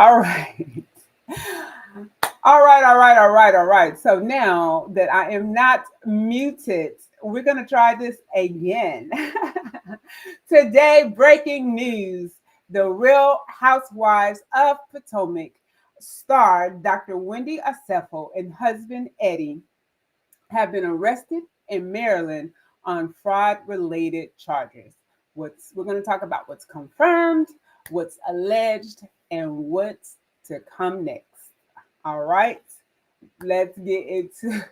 All right. All right. So now that I am not muted, we're going to try this again. Today, breaking news: the Real Housewives of Potomac star Dr. Wendy Osefo and husband Eddie have been arrested in Maryland on fraud related charges. We're going to talk about what's confirmed, what's alleged, and what's to come next. All right, let's get into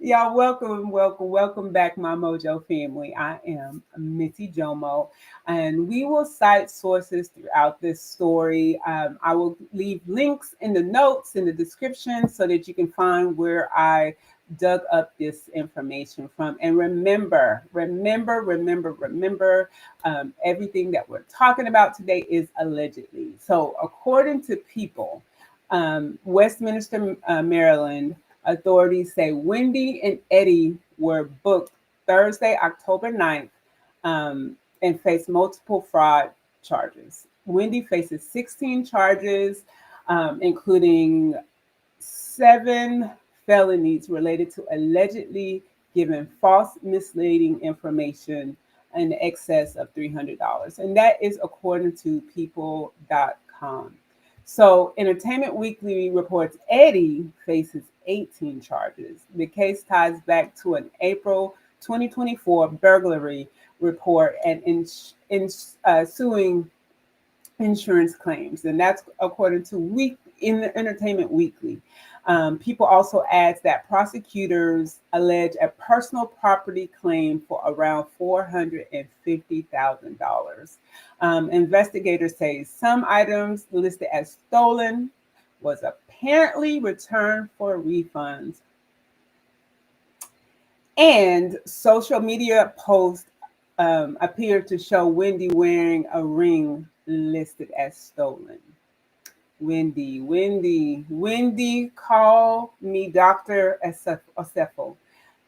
y'all. Welcome back, my Mojo family. I am Missy Jomo, and we will cite sources throughout this story. I will leave links in the notes in the description so that you can find where I dug up this information from. And remember, everything that we're talking about today is allegedly. So, according to People, Westminster, Maryland, authorities say Wendy and Eddie were booked Thursday, October 9th, and face multiple fraud charges. Wendy faces 16 charges, including 7 felonies related to allegedly giving false, misleading information in excess of $300. And that is according to people.com. So, Entertainment Weekly reports Eddie faces 18 charges. The case ties back to an April 2024 burglary report and suing insurance claims, and that's according to in the Entertainment Weekly. People also adds that prosecutors allege a personal property claim for around $450,000. Investigators say some items listed as stolen was apparently returned for refunds, and social media posts appear to show Wendy wearing a ring listed as stolen. Wendy, call me Dr. Osefo.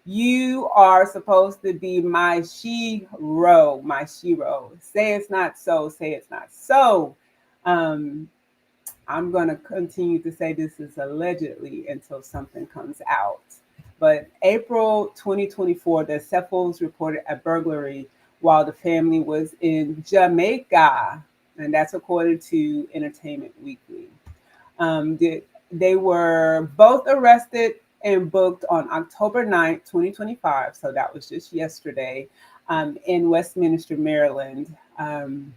You are supposed to be my shero. Say it's not so. Say it's not so. I'm going to continue to say this is allegedly until something comes out. But April 2024, the Osefos reported a burglary while the family was in Jamaica, and that's according to Entertainment Weekly. They were both arrested and booked on October 9th, 2025, so that was just yesterday, in Westminster, Maryland. On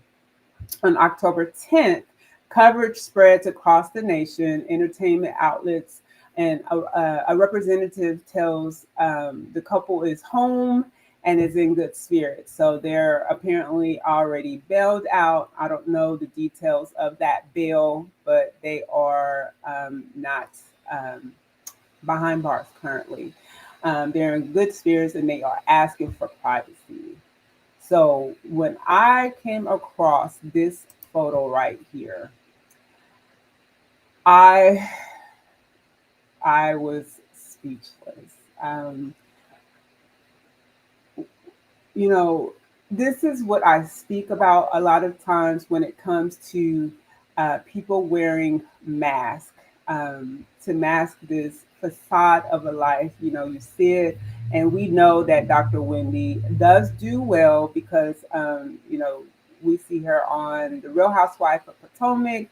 October 10th, coverage spreads across the nation. Entertainment outlets and a representative tells the couple is home and is in good spirits. So they're apparently already bailed out. I don't know the details of that bail, but they are not behind bars currently. They're in good spirits and they are asking for privacy. So when I came across this photo right here, I was speechless. You know, this is what I speak about a lot of times when it comes to people wearing masks, to mask this facade of a life. You know, you see it, and we know that Dr. Wendy does do well because, we see her on The Real Housewife of Potomac.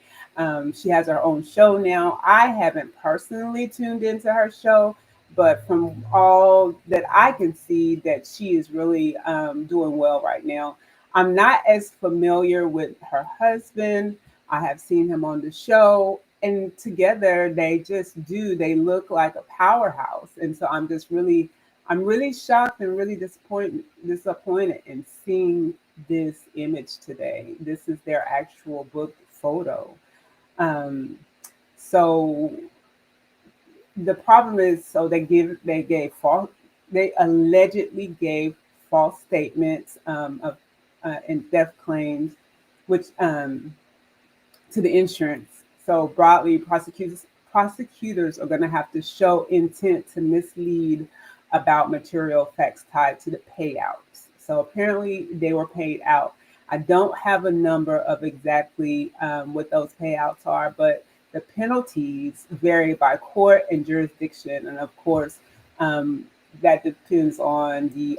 She has her own show now. I haven't personally tuned into her show, but from all that I can see, that she is really doing well right now. I'm not as familiar with her husband. I have seen him on the show, and together they look like a powerhouse. And so I'm really shocked and really disappointed in seeing this image today. This is their actual book photo. So the problem is, so they allegedly gave false statements of and theft claims, which to the insurance. So broadly, prosecutors are going to have to show intent to mislead about material effects tied to the payouts. So apparently they were paid out. I don't have a number of exactly what those payouts are, but the penalties vary by court and jurisdiction. And of course, um, that depends on the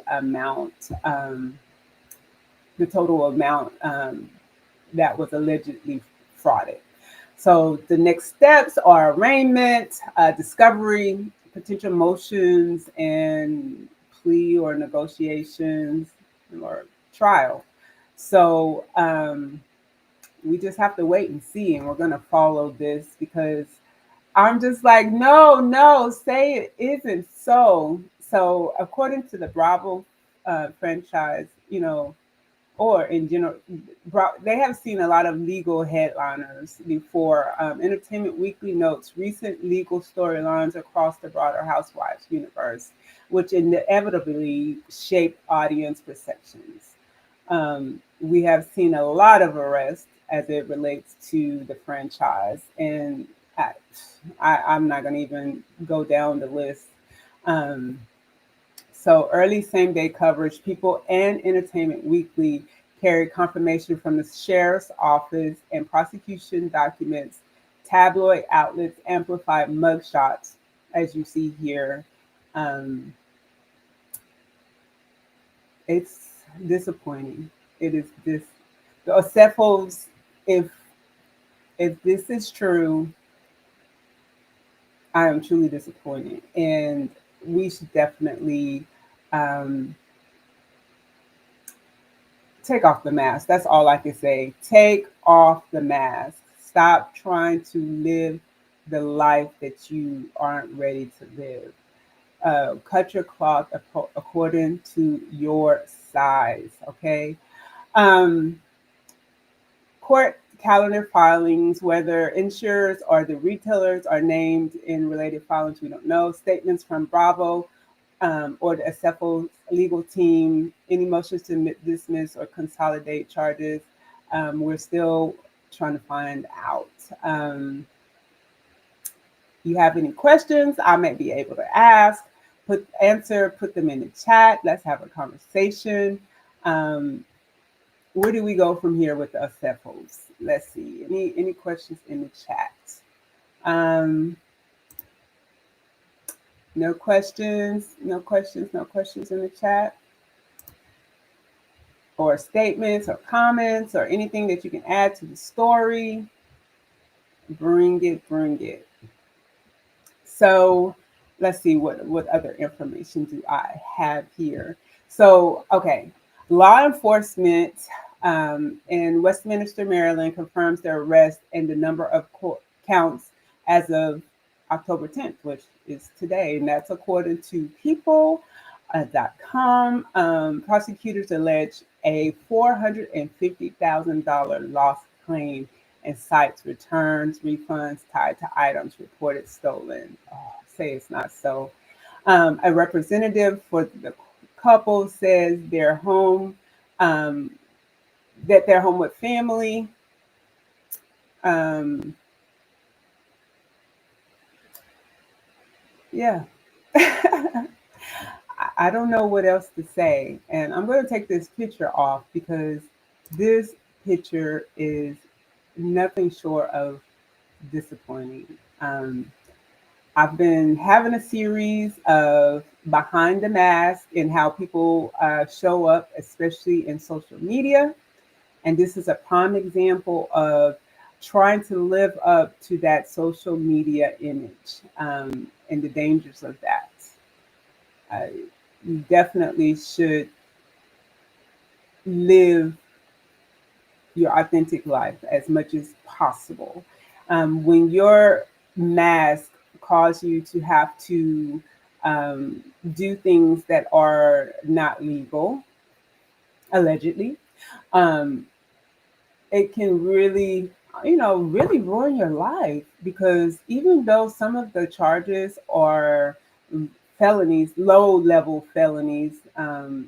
total amount that was allegedly frauded. So the next steps are arraignment, discovery, potential motions, and plea or negotiations or trial. So we just have to wait and see, and we're going to follow this because I'm just like, no, no, say it isn't so. So according to the Bravo franchise, or in general, they have seen a lot of legal headliners before. Entertainment Weekly notes recent legal storylines across the broader Housewives universe, which inevitably shape audience perceptions. We have seen a lot of arrests as it relates to the franchise, and I, I'm not going to even go down the list. Um, so early same day coverage, People and Entertainment Weekly carried confirmation from the sheriff's office and prosecution documents. Tabloid outlets amplified mugshots, as you see here. Um, it's disappointing. It is this the Osefos, if if this is true, I am truly disappointed. And we should definitely um, take off the mask. That's all I can say. Take off the mask. Stop trying to live the life that you aren't ready to live. Cut your cloth according to your size. Okay. Um, Court calendar filings, whether insurers or the retailers are named in related filings, we don't know. Statements from Bravo or the Osefo legal team, any motions to dismiss or consolidate charges. We're still trying to find out. You have any questions, I may be able to ask, put them in the chat. Let's have a conversation. Um, where do we go from here with the Osefos? Let's see. Any questions in the chat? Um, no questions. No questions. No questions in the chat. Or statements or comments or anything that you can add to the story. Bring it. Bring it. So let's see what other information do I have here. So okay, law enforcement in Westminster, Maryland, confirms their arrest and the number of counts as of October 10th, which is today, and that's according to People.com. Prosecutors allege a $450,000 loss claim and cites returns, refunds tied to items reported stolen. Oh, say it's not so. A representative for the couple says um, they're home with family. Um, yeah. I don't know what else to say. And I'm going to take this picture off because this picture is nothing short of disappointing. I've been having a series of behind the mask and how people show up, especially in social media. And this is a prime example of trying to live up to that social media image and the dangers of that. You definitely should live your authentic life as much as possible. When your mask cause you to have to do things that are not legal, allegedly, um, it can really, really ruin your life because even though some of the charges are felonies, low level felonies, I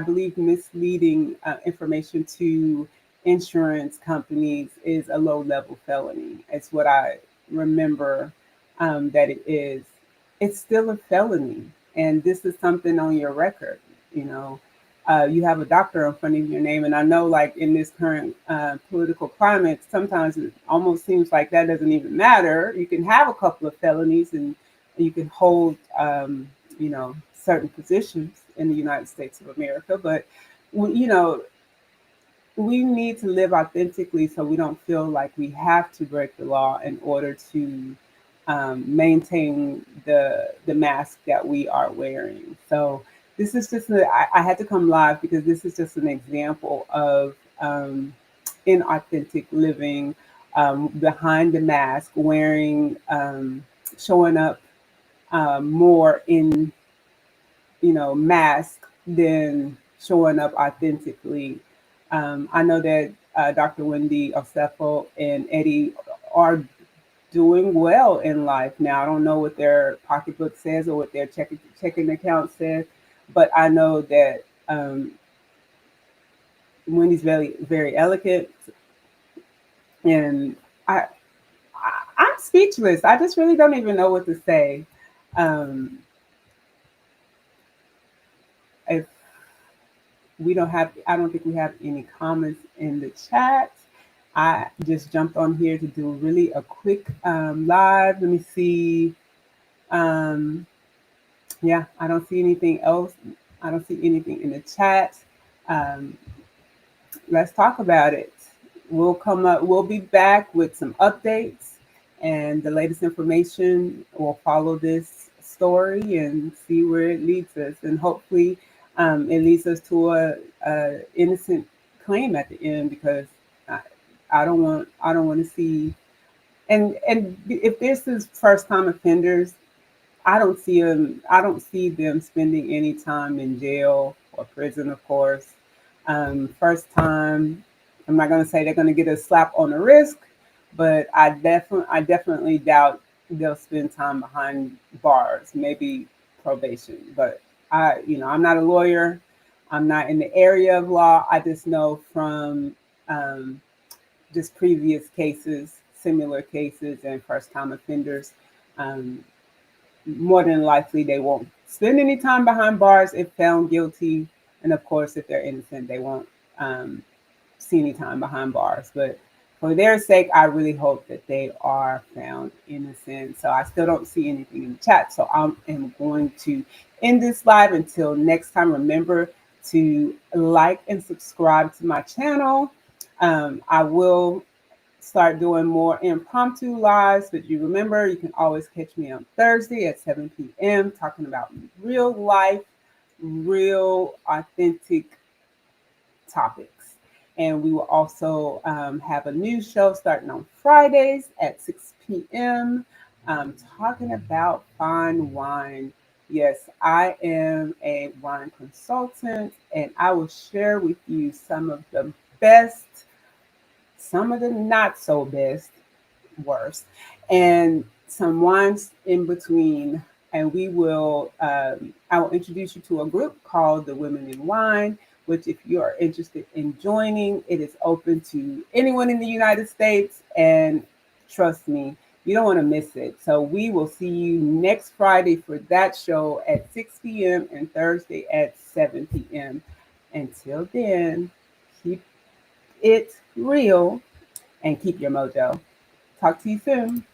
believe misleading information to insurance companies is a low level felony. It's what I remember that it is. It's still a felony, and this is something on your record. You know, you have a doctor in front of your name. And I know, like in this current political climate, sometimes it almost seems like that doesn't even matter. You can have a couple of felonies, and you can hold, certain positions in the United States of America. But you know, we need to live authentically, so we don't feel like we have to break the law in order to maintain the mask that we are wearing. So this is just I had to come live because this is just an example of inauthentic living, behind the mask, wearing, showing up more in, mask than showing up authentically. I know that Dr. Wendy Osefo and Eddie are doing well in life now. I don't know what their pocketbook says or what their checking account says, but I know that Wendy's very very elegant, and I, I'm speechless. I just really don't even know what to say. Um, if we don't have, I don't think we have any comments in the chat. I just jumped on here to do really a quick live. Let me see. Um, yeah, I don't see anything else. I don't see anything in the chat. Um, let's talk about it. We'll come up. We'll be back with some updates and the latest information. We'll follow this story and see where it leads us, and hopefully, it leads us to a innocent claim at the end. Because I, I don't want to see, and if this is first time offenders, I don't see them spending any time in jail or prison, of course. First time, I'm not going to say they're going to get a slap on the wrist, but I definitely doubt they'll spend time behind bars, maybe probation. But I'm not a lawyer. I'm not in the area of law. I just know from um, just previous cases, similar cases, and first time offenders. Um, More than likely they won't spend any time behind bars if found guilty, and of course if they're innocent they won't um, see any time behind bars. But for their sake, I really hope that they are found innocent. So I still don't see anything in the chat, so I am going to end this live until next time. Remember to like and subscribe to my channel. I will start doing more impromptu lives, but you remember you can always catch me on Thursday at 7 p.m. talking about real life, real authentic topics. And we will also have a news show starting on Fridays at 6 p.m. Talking about fine wine. Yes, I am a wine consultant, and I will share with you some of the best, some of the not so best, worst, and some wines in between. And I will introduce you to a group called the Women in Wine, which, if you are interested in joining, it is open to anyone in the United States. And trust me, you don't want to miss it. So we will see you next Friday for that show at 6 p.m. and Thursday at 7 p.m. Until then, keep it real and keep your mojo. Talk to you soon.